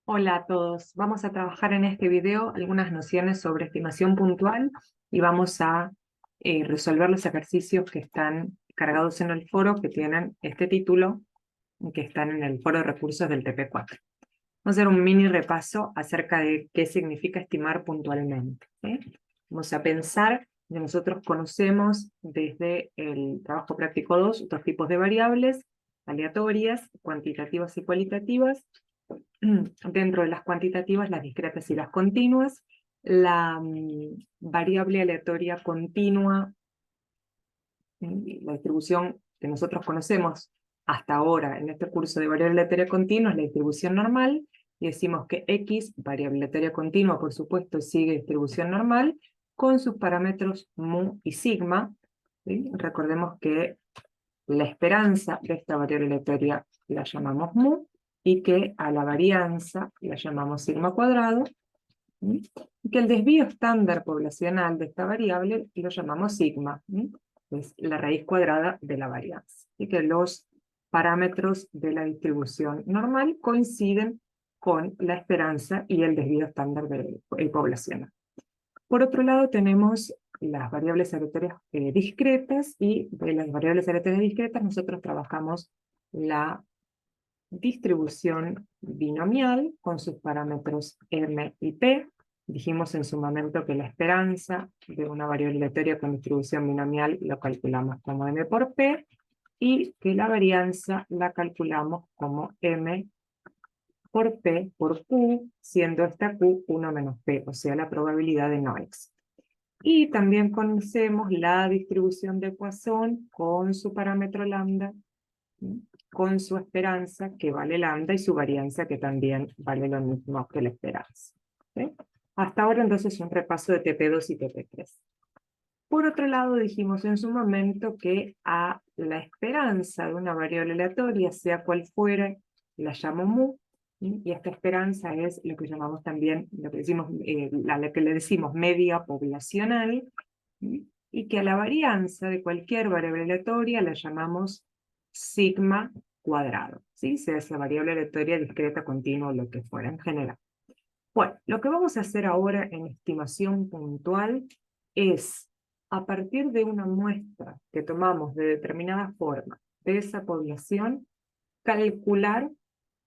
Hola a todos. Vamos a trabajar en este video algunas nociones sobre estimación puntual y vamos a resolver los ejercicios que están cargados en el foro que tienen este título, que están en el foro de recursos del TP4. Vamos a hacer un mini repaso acerca de qué significa estimar puntualmente, ¿sí? Vamos a pensar que nosotros conocemos desde el trabajo práctico 2 dos tipos de variables aleatorias, cuantitativas y cualitativas. Dentro de las cuantitativas, las discretas y las continuas. La variable aleatoria continua, la distribución que nosotros conocemos hasta ahora en este curso de variable aleatoria continua es la distribución normal, y decimos que X, variable aleatoria continua, por supuesto, sigue distribución normal, con sus parámetros mu y sigma. ¿Sí? Recordemos que la esperanza de esta variable aleatoria la llamamos mu, y que a la varianza la llamamos sigma cuadrado, ¿sí? Y que el desvío estándar poblacional de esta variable lo llamamos sigma, ¿sí? Es la raíz cuadrada de la varianza, y que los parámetros de la distribución normal coinciden con la esperanza y el desvío estándar poblacional. Por otro lado, tenemos las variables aleatorias discretas, y de las variables aleatorias discretas nosotros trabajamos la distribución binomial con sus parámetros m y p. Dijimos en su momento que la esperanza de una variable aleatoria con distribución binomial lo calculamos como m por p, y que la varianza la calculamos como m por P por Q, siendo esta Q 1 menos P, o sea, la probabilidad de no éxito. Y también conocemos la distribución de Poisson con su parámetro lambda, ¿sí? Con su esperanza, que vale lambda, y su varianza, que también vale lo mismo que la esperanza, ¿sí? Hasta ahora, entonces, un repaso de TP2 y TP3. Por otro lado, dijimos en su momento que a la esperanza de una variable aleatoria, sea cual fuera, la llamo mu, ¿sí? Y esta esperanza es lo que llamamos también, lo que decimos, la que le decimos media poblacional, ¿sí? Y que a la varianza de cualquier variable aleatoria la llamamos sigma cuadrado, ¿sí? Sea esa variable aleatoria discreta, continua o lo que fuera en general. Bueno, lo que vamos a hacer ahora en estimación puntual es, a partir de una muestra que tomamos de determinada forma de esa población, calcular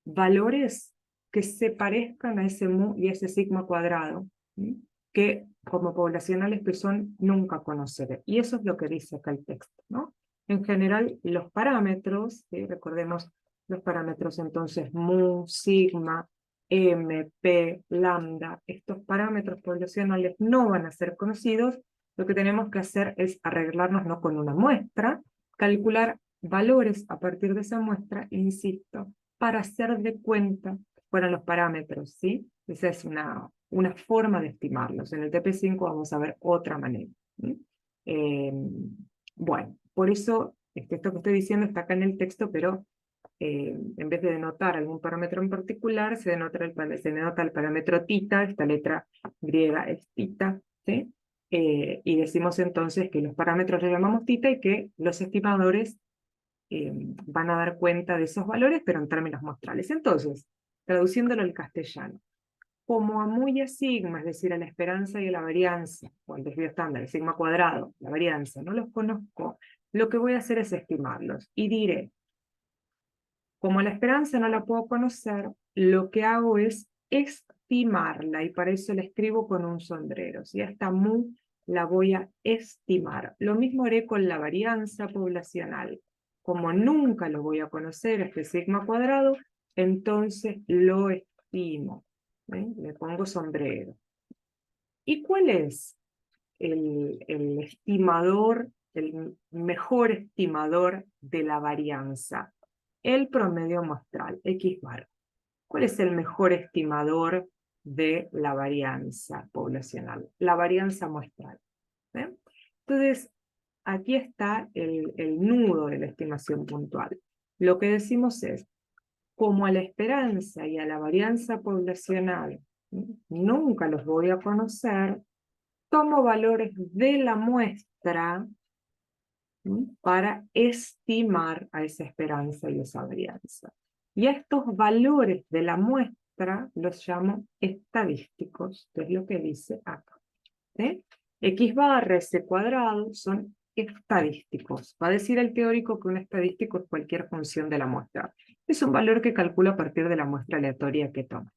valores que se parezcan a ese mu y a ese sigma cuadrado, ¿sí? Que como poblacionales que son, nunca conoceré. Y eso es lo que dice acá el texto, ¿no? En general, los parámetros, ¿sí? Recordemos los parámetros entonces mu, sigma, m, p, lambda, estos parámetros poblacionales no van a ser conocidos. Lo que tenemos que hacer es arreglarnos no con una muestra, calcular valores a partir de esa muestra, insisto, para hacer de cuenta fueron los parámetros, ¿sí? Esa es una forma de estimarlos. En el TP5 vamos a ver otra manera, ¿sí? Bueno, por eso esto que estoy diciendo está acá en el texto, pero en vez de denotar algún parámetro en particular, se denota el parámetro tita, esta letra griega es tita, ¿sí? Y decimos entonces que los parámetros le llamamos tita y que los estimadores van a dar cuenta de esos valores, pero en términos muestrales. Entonces, traduciéndolo al castellano, como a mu y a sigma, es decir, a la esperanza y a la varianza, o al desvío estándar, el sigma cuadrado, la varianza, no los conozco, lo que voy a hacer es estimarlos, y diré, como la esperanza no la puedo conocer, lo que hago es estimarla, y para eso la escribo con un sombrero. Si esta mu la voy a estimar. Lo mismo haré con la varianza poblacional. Como nunca lo voy a conocer, este sigma cuadrado, entonces lo estimo. Le pongo sombrero. ¿Y cuál es el estimador, el mejor estimador de la varianza? El promedio muestral, X bar. ¿Cuál es el mejor estimador de la varianza poblacional? La varianza muestral. ¿Eh? Entonces, aquí está el nudo de la estimación puntual. Lo que decimos es, como a la esperanza y a la varianza poblacional nunca los voy a conocer, tomo valores de la muestra para estimar a esa esperanza y esa varianza. Y a estos valores de la muestra muestra los llamo estadísticos, que es lo que dice acá. ¿Sí? X barra S cuadrado son estadísticos. Va a decir el teórico que un estadístico es cualquier función de la muestra. Es un valor que calcula a partir de la muestra aleatoria que toma.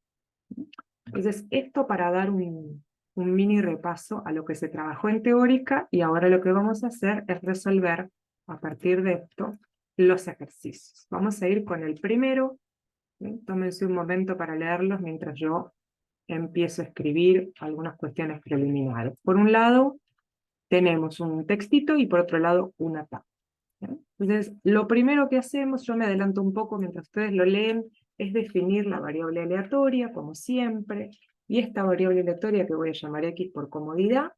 Entonces, esto para dar un mini repaso a lo que se trabajó en teórica, y ahora lo que vamos a hacer es resolver a partir de esto los ejercicios. Vamos a ir con el primero. ¿Sí? Tómense un momento para leerlos mientras yo empiezo a escribir algunas cuestiones preliminares. Por un lado, tenemos un textito y por otro lado, una tabla. Entonces, lo primero que hacemos, yo me adelanto un poco mientras ustedes lo leen, es definir la variable aleatoria, como siempre, y esta variable aleatoria que voy a llamar X por comodidad,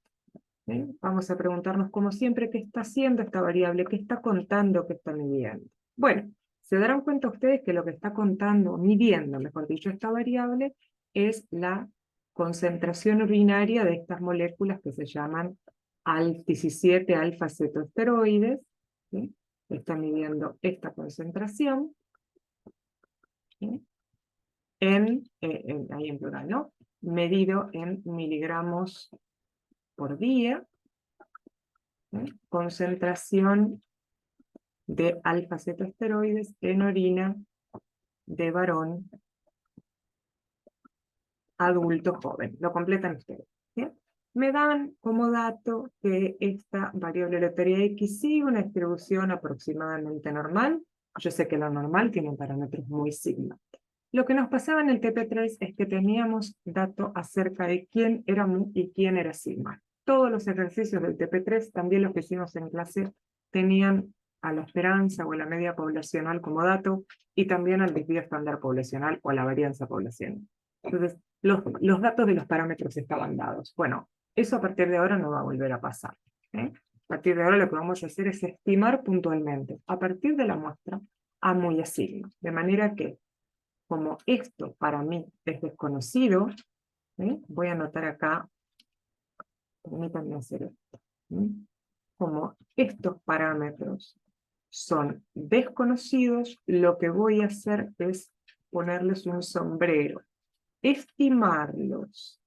¿sí? Vamos a preguntarnos como siempre qué está haciendo esta variable, qué está contando, qué está midiendo. Bueno, se darán cuenta ustedes que lo que está contando, midiendo, mejor dicho, esta variable, es la concentración urinaria de estas moléculas que se llaman 17 alfa-cetoesteroides, ¿sí? Está midiendo esta concentración, ¿sí? Ahí en plural, ¿no? Medido en miligramos por día, ¿sí? Concentración de alfa-cetoesteroides en orina de varón adulto joven. Lo completan ustedes. ¿Sí? Me dan como dato que esta variable aleatoria X sigue una distribución aproximadamente normal. Yo sé que lo normal tiene parámetros muy sigma. Lo que nos pasaba en el TP3 es que teníamos dato acerca de quién era mu y quién era sigma. Todos los ejercicios del TP3, también los que hicimos en clase, tenían a la esperanza o a la media poblacional como dato, y también al desvío estándar poblacional o a la varianza poblacional. Entonces, los datos de los parámetros estaban dados. Bueno, eso a partir de ahora no va a volver a pasar. A partir de ahora lo que vamos a hacer es estimar puntualmente, a partir de la muestra, a mu y a sigma. De manera que, como esto para mí es desconocido, voy a anotar acá, permítanme hacer esto. Como estos parámetros son desconocidos, lo que voy a hacer es ponerles un sombrero. Estimarlos.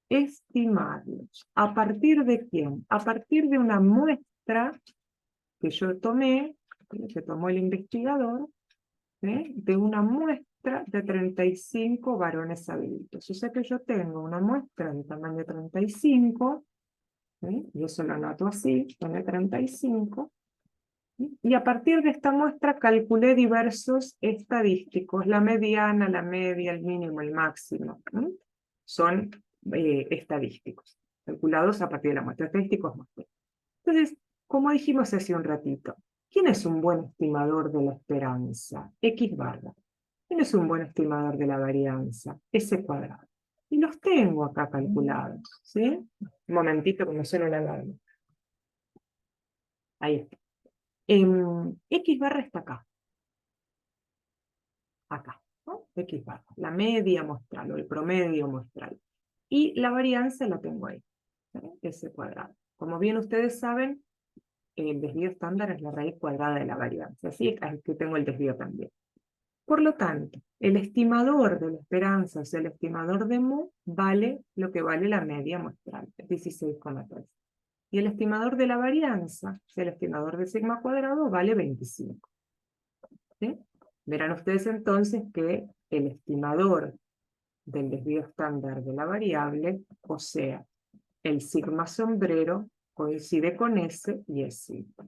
Estimarlos. ¿A partir de quién? A partir de una muestra que yo tomé, que tomó el investigador, de una muestra de 35 varones adultos. O sea que yo tengo una muestra de tamaño 35, y eso lo anoto así, pone 35, y a partir de esta muestra calculé diversos estadísticos, la mediana, la media, el mínimo, el máximo. Son estadísticos, calculados a partir de la muestra, estadísticos muestra. Entonces, como dijimos hace un ratito, ¿quién es un buen estimador de la esperanza? X barra. ¿Quién es un buen estimador de la varianza? S cuadrado. Y los tengo acá calculados, ¿sí? Un momentito que me suena una alarma. Ahí está. X barra está acá. Acá, ¿no? X barra. La media muestral o el promedio muestral. Y la varianza la tengo ahí. ¿Sí? S cuadrado. Como bien ustedes saben, el desvío estándar es la raíz cuadrada de la varianza. Así es que tengo el desvío también. Por lo tanto, el estimador de la esperanza, o sea, el estimador de mu, vale lo que vale la media muestral, 16,3. Y el estimador de la varianza, o sea, el estimador de sigma cuadrado, vale 25. ¿Sí? Verán ustedes entonces que el estimador del desvío estándar de la variable, o sea, el sigma sombrero, coincide con S y es sigma.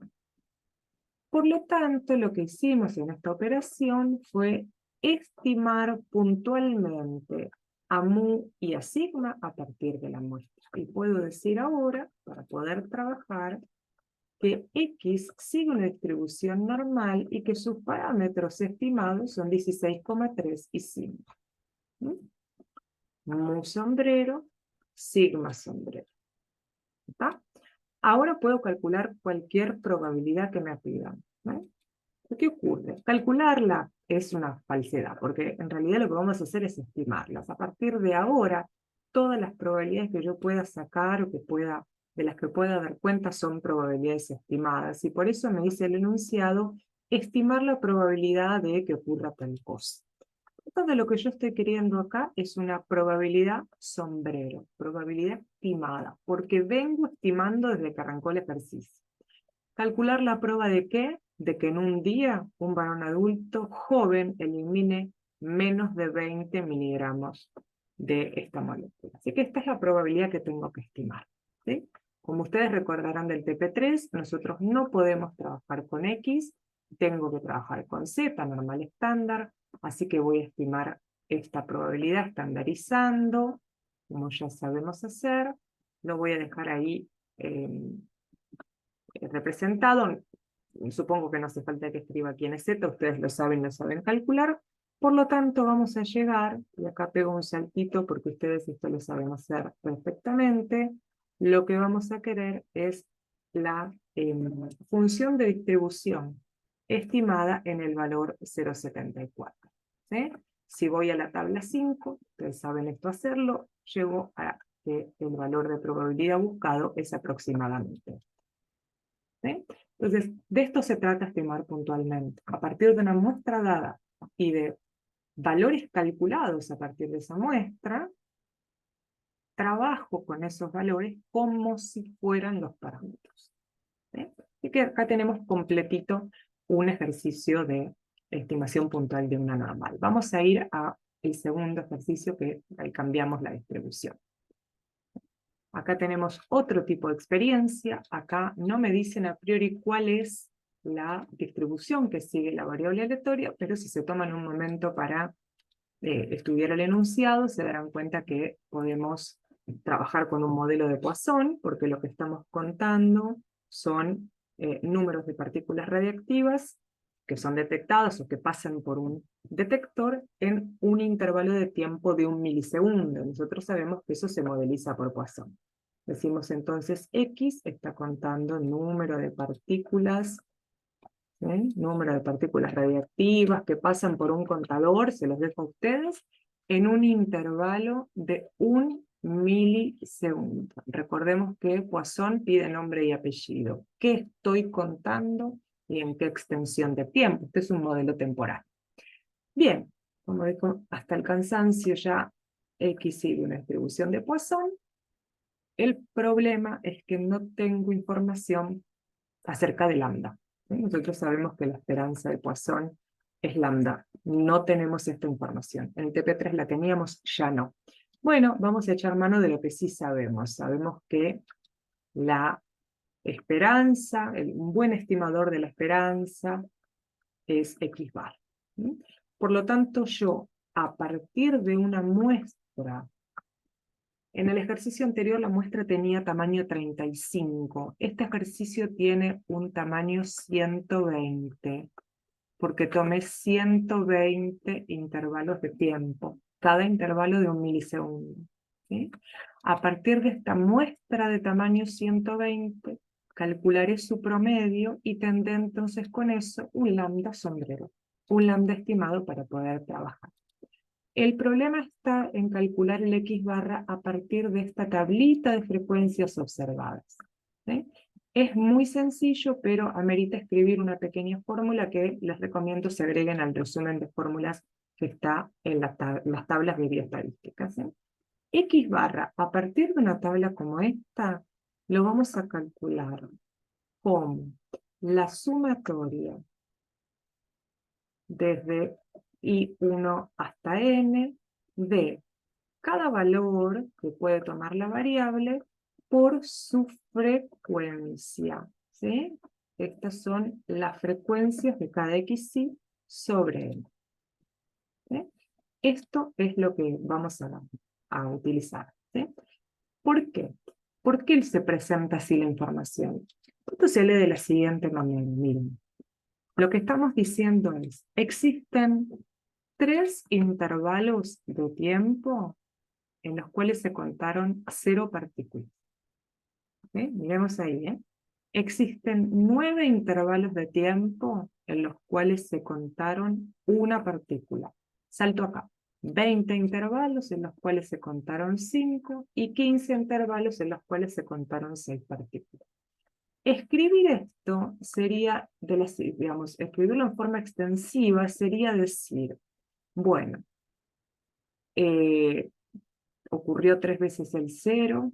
Por lo tanto, lo que hicimos en esta operación fue estimar puntualmente a mu y a sigma a partir de la muestra. Y puedo decir ahora, para poder trabajar, que X sigue una distribución normal y que sus parámetros estimados son 16,3 y 5. Mu sombrero, sigma sombrero. ¿Está? Ahora puedo calcular cualquier probabilidad que me pidan. ¿Qué ocurre? Calcularla es una falsedad, porque en realidad lo que vamos a hacer es estimarlas. A partir de ahora, todas las probabilidades que yo pueda sacar o de las que pueda dar cuenta son probabilidades estimadas. Y por eso me dice el enunciado, estimar la probabilidad de que ocurra tal cosa. esto de lo que yo estoy queriendo acá es una probabilidad sombrero, probabilidad estimada, porque vengo estimando desde que arrancó el ejercicio. ¿Calcular la prueba de qué? De que en un día un varón adulto joven elimine menos de 20 miligramos de esta molécula. Así que esta es la probabilidad que tengo que estimar, ¿sí? Como ustedes recordarán del TP3, nosotros no podemos trabajar con X, tengo que trabajar con Z, normal estándar, así que voy a estimar esta probabilidad estandarizando, como ya sabemos hacer, lo voy a dejar ahí representado. Supongo que no hace falta que escriba quién es Z, ustedes lo saben calcular. Por lo tanto, vamos a llegar, y acá pego un saltito porque ustedes esto lo saben hacer perfectamente. Lo que vamos a querer es la función de distribución estimada en el valor 0,74. ¿Sí? Si voy a la tabla 5, ustedes saben esto hacerlo, llego a que el valor de probabilidad buscado es aproximadamente. ¿Sí? Entonces, de esto se trata estimar puntualmente. A partir de una muestra dada y de valores calculados a partir de esa muestra, trabajo con esos valores como si fueran los parámetros. ¿Sí? Así que acá tenemos completito un ejercicio de estimación puntual de una normal. Vamos a ir al segundo ejercicio, que ahí cambiamos la distribución. Acá tenemos otro tipo de experiencia. Acá no me dicen a priori cuál es la distribución que sigue la variable aleatoria, pero si se toman un momento para estudiar el enunciado, se darán cuenta que podemos trabajar con un modelo de Poisson, porque lo que estamos contando son números de partículas radiactivas que son detectadas o que pasan por un detector en un intervalo de tiempo de 1 milisegundo. Nosotros sabemos que eso se modeliza por Poisson. Decimos entonces X está contando el número de partículas, número de partículas radiactivas que pasan por un contador, se los dejo a ustedes, en un intervalo de 1 milisegundo. Recordemos que Poisson pide nombre y apellido. ¿Qué estoy contando y en qué extensión de tiempo? Este es un modelo temporal. Bien, como dijo, hasta el cansancio ya X sigue una distribución de Poisson. El problema es que no tengo información acerca de lambda. Nosotros sabemos que la esperanza de Poisson es lambda. No tenemos esta información. En el TP3 la teníamos, ya no. Bueno, vamos a echar mano de lo que sí sabemos. Sabemos que la esperanza, un buen estimador de la esperanza es X bar. Por lo tanto, yo, a partir de una muestra, en el ejercicio anterior la muestra tenía tamaño 35. Este ejercicio tiene un tamaño 120, porque tomé 120 intervalos de tiempo, cada intervalo de 1 milisegundo. ¿Sí? A partir de esta muestra de tamaño 120, calcularé su promedio y tendré entonces con eso un lambda sombrero, un lambda estimado para poder trabajar. El problema está en calcular el X barra a partir de esta tablita de frecuencias observadas. ¿Sí? Es muy sencillo, pero amerita escribir una pequeña fórmula que les recomiendo se agreguen al resumen de fórmulas que está en las tablas de bioestadísticas. ¿Sí? X barra, a partir de una tabla como esta, lo vamos a calcular como la sumatoria desde I1 hasta N de cada valor que puede tomar la variable por su frecuencia. ¿Sí? Estas son las frecuencias de cada XY sobre N. ¿Sí? Esto es lo que vamos a utilizar. ¿Sí? ¿Por qué? ¿Por qué se presenta así la información? Esto se lee de la siguiente manera. Miren. Lo que estamos diciendo es, existen 3 intervalos de tiempo en los cuales se contaron 0 partículas. ¿Sí? Miremos ahí, ¿eh? Existen 9 intervalos de tiempo en los cuales se contaron 1 partícula. Salto acá. 20 intervalos en los cuales se contaron 5 y 15 intervalos en los cuales se contaron 6 partículas. Escribir esto sería, digamos, escribirlo en forma extensiva sería decir, bueno, ocurrió 3 veces el 0,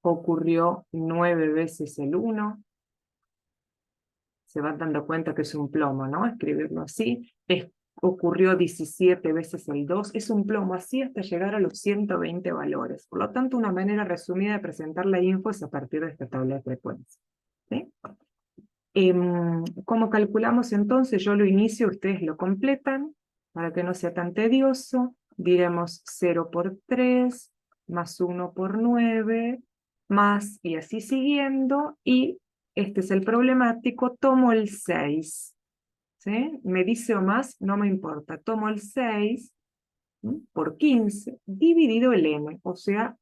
ocurrió 9 veces el 1, se van dando cuenta que es un plomo, ¿no? Escribirlo así. Ocurrió 17 veces el 2, es un plomo así hasta llegar a los 120 valores. Por lo tanto, una manera resumida de presentar la info es a partir de esta tabla de frecuencia. ¿Sí? ¿Cómo calculamos entonces? Yo lo inicio, ustedes lo completan, para que no sea tan tedioso. Diremos 0 por 3, más 1 por 9, más, y así siguiendo, y este es el problemático, tomo el 6, ¿sí? Me dice o más, no me importa, tomo el 6 por 15, dividido el m, o sea,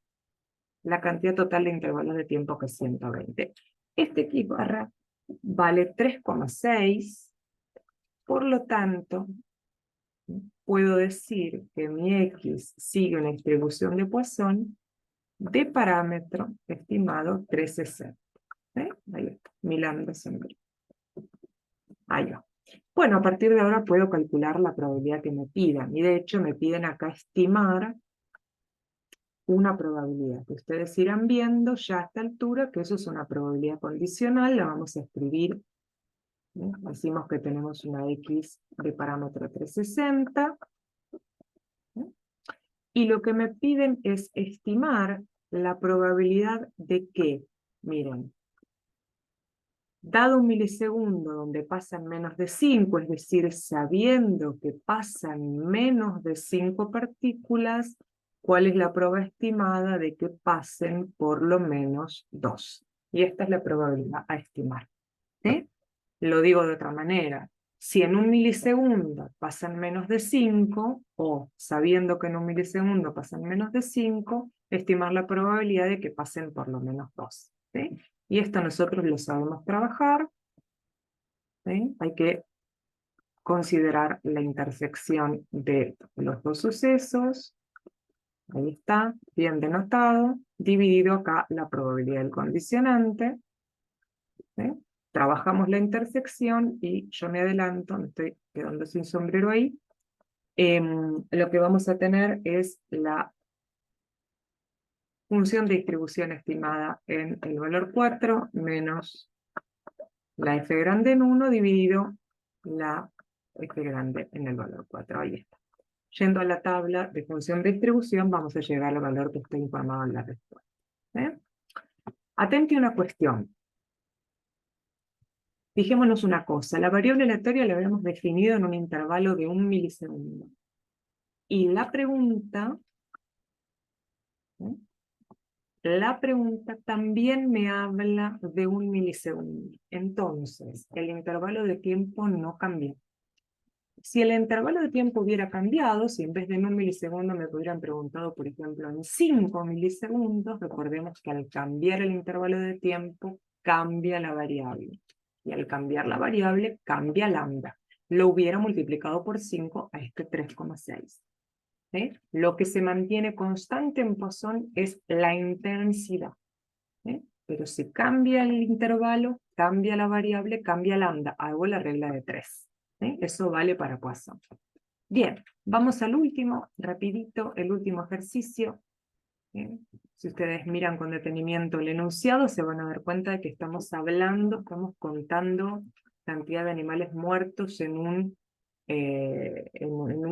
la cantidad total de intervalos de tiempo que es 120. Este X barra vale 3,6, por lo tanto, puedo decir que mi X sigue una distribución de Poisson de parámetro estimado 360. Ahí está, mi lambda siempre. Ahí va. Bueno, a partir de ahora puedo calcular la probabilidad que me pidan, y de hecho me piden acá estimar una probabilidad, que ustedes irán viendo ya a esta altura que eso es una probabilidad condicional, la vamos a escribir. Decimos que tenemos una X de parámetro 360, y lo que me piden es estimar la probabilidad de que, miren, dado un milisegundo donde pasan menos de 5, es decir, sabiendo que pasan menos de 5 partículas, ¿cuál es la probabilidad estimada de que pasen por lo menos 2? Y esta es la probabilidad a estimar. ¿Sí? Lo digo de otra manera. Si en un milisegundo pasan menos de 5, o sabiendo que en un milisegundo pasan menos de 5, estimar la probabilidad de que pasen por lo menos 2. ¿Sí? Y esto nosotros lo sabemos trabajar. ¿Sí? Hay que considerar la intersección de los dos sucesos. Ahí está, bien denotado. Dividido acá la probabilidad del condicionante. ¿Sí? Trabajamos la intersección y yo me adelanto, me estoy quedando sin sombrero ahí. Lo que vamos a tener es la función de distribución estimada en el valor 4 menos la f grande en 1 dividido la f grande en el valor 4. Ahí está. Yendo a la tabla de función de distribución, vamos a llegar al valor que está informado en la respuesta. Atente a una cuestión. Fijémonos una cosa, la variable aleatoria la habíamos definido en un intervalo de 1 milisegundo. Y la pregunta también me habla de 1 milisegundo. Entonces, el intervalo de tiempo no cambia. Si el intervalo de tiempo hubiera cambiado, si en vez de en 1 milisegundo me hubieran preguntado, por ejemplo, en 5 milisegundos, recordemos que al cambiar el intervalo de tiempo, cambia la variable. Y al cambiar la variable, cambia lambda. Lo hubiera multiplicado por 5 a este 3,6. ¿Sí? Lo que se mantiene constante en Poisson es la intensidad. ¿Sí? Pero si cambia el intervalo, cambia la variable, cambia lambda. Hago la regla de 3. ¿Sí? Eso vale para Poisson. Bien, vamos al último, rapidito, el último ejercicio. ¿Sí? Si ustedes miran con detenimiento el enunciado, se van a dar cuenta de que estamos hablando, estamos contando cantidad de animales muertos en un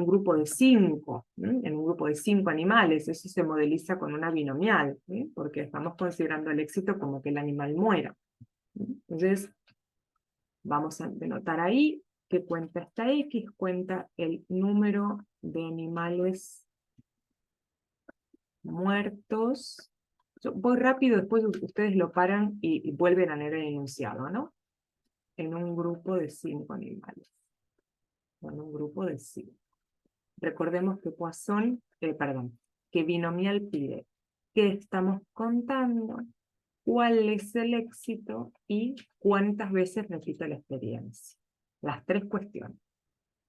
grupo de 5, en un grupo de 5 animales. Eso se modeliza con una binomial, ¿sí? Porque estamos considerando el éxito como que el animal muera. Entonces, vamos a denotar ahí que cuenta esta X, cuenta el número de animales muertos. Yo voy rápido, después ustedes lo paran y vuelven a leer el enunciado, ¿no? En un grupo de 5 animales. En un grupo de 5. Recordemos que Poisson, que binomial pide qué estamos contando, cuál es el éxito y cuántas veces repito la experiencia. Las 3 cuestiones.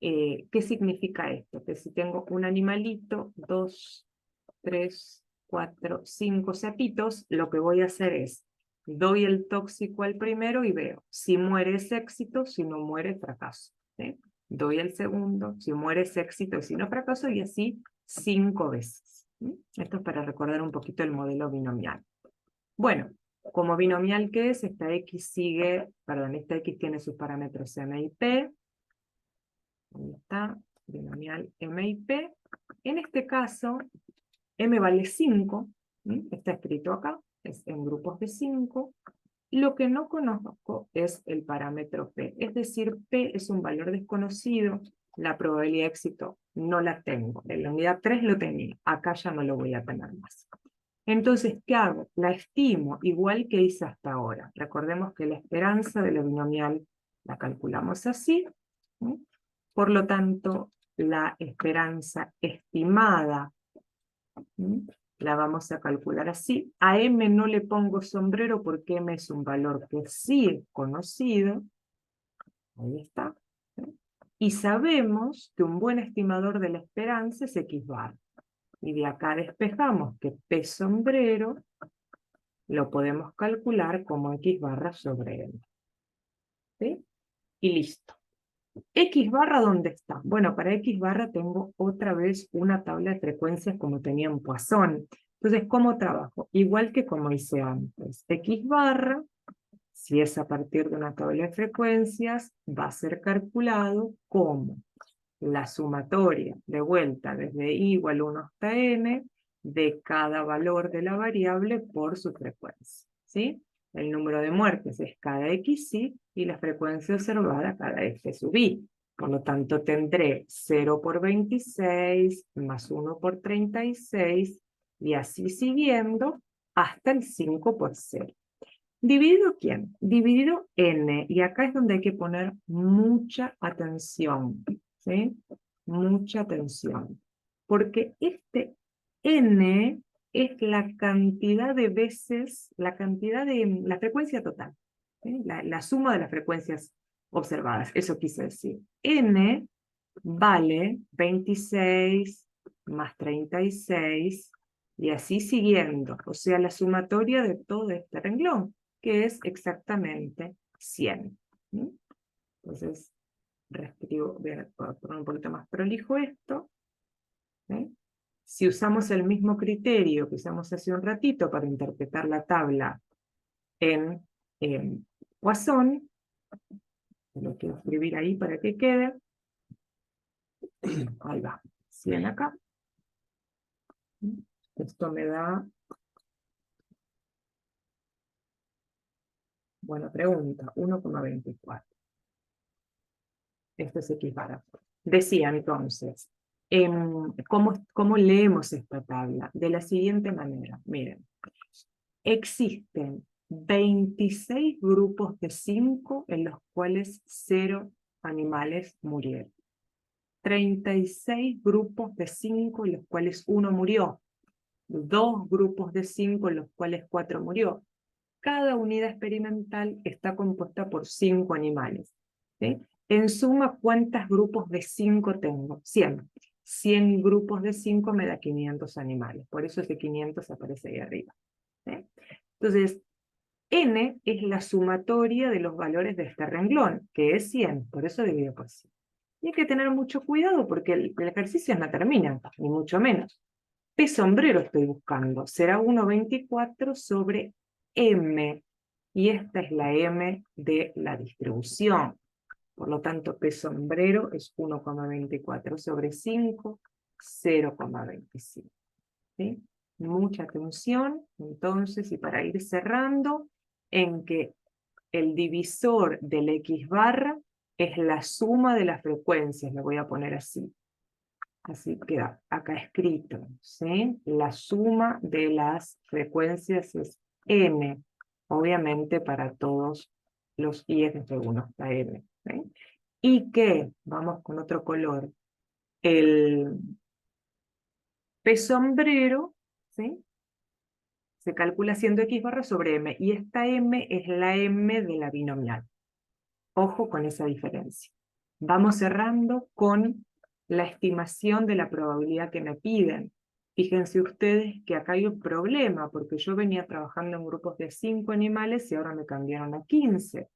¿Qué significa esto? Que si tengo un animalito, 2, 3, 4, 5 sapitos, lo que voy a hacer es, doy el tóxico al primero y veo, si muere es éxito, si no muere fracaso. ¿Sí? Doy el segundo, si muere es éxito, si no fracaso, y así 5 veces. Esto es para recordar un poquito el modelo binomial. Bueno, como binomial que es, esta X tiene sus parámetros M y P. Ahí está, binomial M y P. En este caso, M vale 5, está escrito acá, es en grupos de 5. Lo que no conozco es el parámetro P, es decir, P es un valor desconocido, la probabilidad de éxito no la tengo. En la unidad 3 lo tenía, acá ya no lo voy a tener más. Entonces, ¿qué hago? La estimo igual que hice hasta ahora. Recordemos que la esperanza de la binomial la calculamos así. Por lo tanto, la esperanza estimada la vamos a calcular así. A M no le pongo sombrero porque M es un valor que sí es conocido. Ahí está. Y sabemos que un buen estimador de la esperanza es X bar. Y de acá despejamos que P sombrero lo podemos calcular como X barra sobre M. ¿Sí? Y listo. X barra, ¿dónde está? Bueno, para X barra tengo otra vez una tabla de frecuencias como tenía en Poisson. Entonces, ¿cómo trabajo? Igual que como hice antes. X barra, si es a partir de una tabla de frecuencias, va a ser calculado como la sumatoria de vuelta desde i igual 1 hasta n de cada valor de la variable por su frecuencia. ¿Sí? El número de muertes es cada xi y la frecuencia observada cada f sub i. Por lo tanto, tendré 0 por 26 más 1 por 36 y así siguiendo hasta el 5 por 0. ¿Dividido quién? Dividido n. Y acá es donde hay que poner mucha atención. ¿Sí? Mucha atención. Porque este n es la cantidad de veces, la frecuencia total. ¿Sí? La suma de las frecuencias observadas. Eso quise decir. N vale 26 más 36 y así siguiendo. O sea, la sumatoria de todo este renglón, que es exactamente 100. Entonces, voy a poner un poquito más prolijo esto. Si usamos el mismo criterio que usamos hace un ratito para interpretar la tabla en Poisson, lo quiero escribir ahí para que quede. Ahí va, 100 acá. Esto me da... Buena pregunta, 1,24. Esto es X barra. Decía entonces, ¿cómo leemos esta tabla? De la siguiente manera, miren. Existen 26 grupos de 5 en los cuales 0 animales murieron. 36 grupos de 5 en los cuales 1 murió. 2 grupos de 5 en los cuales 4 murió. Cada unidad experimental está compuesta por 5 animales. ¿Sí? En suma, ¿cuántos grupos de 5 tengo? 100. 100 grupos de 5 me da 500 animales. Por eso ese 500 aparece ahí arriba. ¿Sí? Entonces, n es la sumatoria de los valores de este renglón, que es 100. Por eso divido por 100. Y hay que tener mucho cuidado porque el ejercicio no termina, ni mucho menos. P sombrero estoy buscando. Será 1,24 sobre M. Y esta es la M de la distribución. Por lo tanto, P sombrero es 1,24 sobre 5, 0,25. ¿Sí? Mucha atención, entonces, y para ir cerrando, en que el divisor del X barra es la suma de las frecuencias, lo voy a poner así. Así queda acá escrito, ¿sí? La suma de las frecuencias es n, obviamente para todos los i desde 1 hasta n. ¿Sí? Y que, vamos con otro color, el P sombrero, ¿sí? Se calcula siendo x barra sobre m, y esta m es la m de la binomial. Ojo con esa diferencia. Vamos cerrando con la estimación de la probabilidad que me piden. Fíjense ustedes que acá hay un problema, porque yo venía trabajando en grupos de 5 animales y ahora me cambiaron a 15.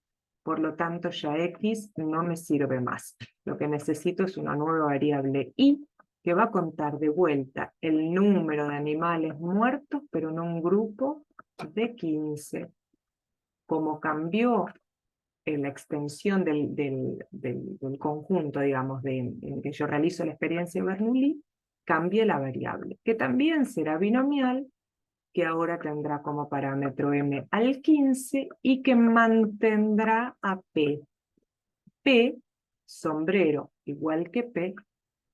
Por lo tanto, ya X no me sirve más. Lo que necesito es una nueva variable Y, que va a contar de vuelta el número de animales muertos, pero en un grupo de 15. Como cambió la extensión del conjunto, digamos, en que yo realizo la experiencia de Bernoulli, cambia la variable, que también será binomial, que ahora tendrá como parámetro m al 15 y que mantendrá a p. P, sombrero igual que P,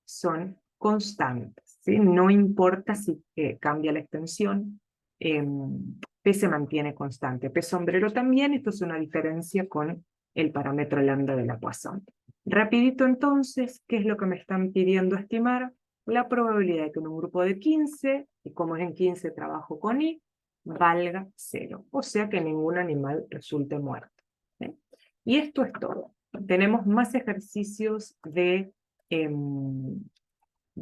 son constantes, ¿sí? No importa si cambia la extensión, P se mantiene constante. P sombrero también, esto es una diferencia con el parámetro lambda de la Poisson. Rapidito entonces, ¿qué es lo que me están pidiendo estimar? La probabilidad de que en un grupo de 15, y como es en 15 trabajo con I, valga 0. O sea que ningún animal resulte muerto. ¿Sí? Y esto es todo. Tenemos más ejercicios de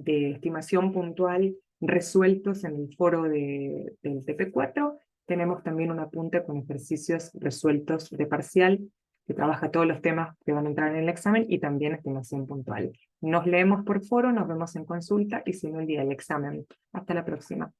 estimación puntual resueltos en el foro del TP4. Tenemos también un apunte con ejercicios resueltos de parcial, que trabaja todos los temas que van a entrar en el examen, y también estimación puntual. Nos leemos por foro, nos vemos en consulta, y si no el día del examen. Hasta la próxima.